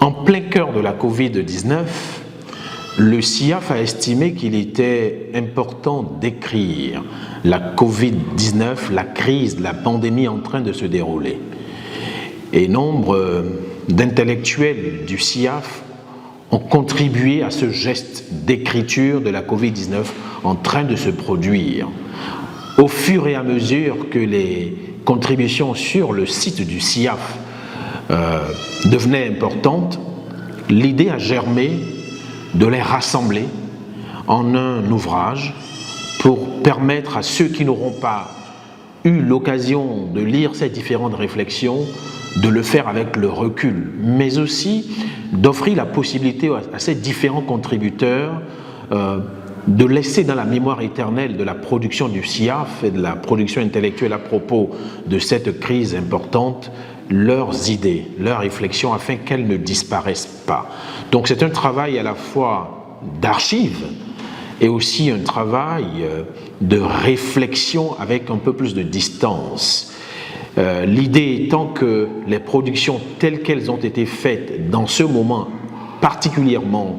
En plein cœur de la Covid-19, le CIAF a estimé qu'il était important d'écrire la Covid-19, la crise, la pandémie en train de se dérouler. Et nombre d'intellectuels du CIAF ont contribué à ce geste d'écriture de la Covid-19 en train de se produire. Au fur et à mesure que les contributions sur le site du CIAF devenaient importantes, l'idée a germé de les rassembler en un ouvrage pour permettre à ceux qui n'auront pas eu l'occasion de lire ces différentes réflexions de le faire avec le recul, mais aussi d'offrir la possibilité à ces différents contributeurs de laisser dans la mémoire éternelle de la production du CIAF et de la production intellectuelle à propos de cette crise importante leurs idées, leurs réflexions afin qu'elles ne disparaissent pas. Donc c'est un travail à la fois d'archives et aussi un travail de réflexion avec un peu plus de distance. L'idée étant que les productions telles qu'elles ont été faites dans ce moment particulièrement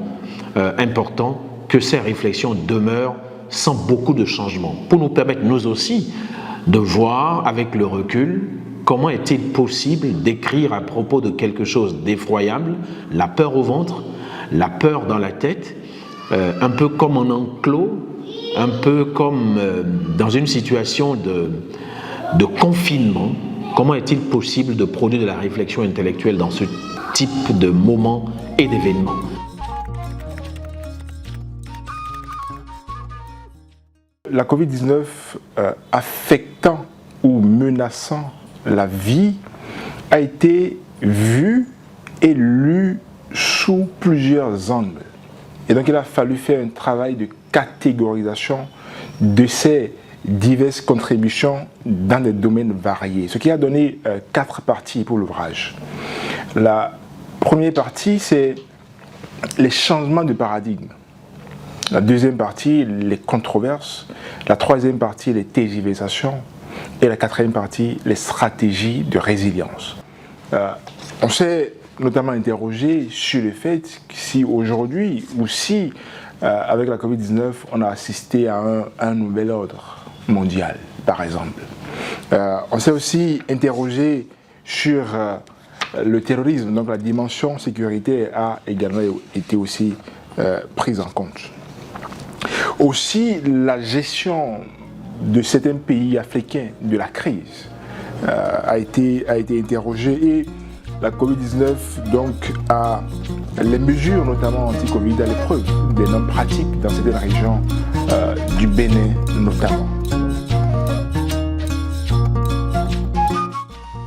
important, que ces réflexions demeurent sans beaucoup de changements, pour nous permettre nous aussi de voir avec le recul comment est-il possible d'écrire à propos de quelque chose d'effroyable, la peur au ventre, la peur dans la tête, un peu comme en enclos, un peu comme dans une situation de confinement. Comment est-il possible de produire de la réflexion intellectuelle dans ce type de moment et d'événement? La Covid-19 affectant ou menaçant la vie a été vue et lue sous plusieurs angles. Et donc il a fallu faire un travail de catégorisation de ces diverses contributions dans des domaines variés, ce qui a donné 4 parties pour l'ouvrage. La première partie, c'est les changements de paradigme. La deuxième partie, les controverses. La troisième partie, les tergiversations. Et la quatrième partie, les stratégies de résilience. On s'est notamment interrogé sur le fait si aujourd'hui ou si avec la Covid-19 on a assisté à un nouvel ordre mondial, par exemple. On s'est aussi interrogé sur le terrorisme, donc la dimension sécurité a également été aussi prise en compte. Aussi la gestion de certains pays africains de la crise a été interrogée et la Covid-19 donc a les mesures notamment anti-Covid à l'épreuve des normes pratiques dans certaines régions du Bénin notamment.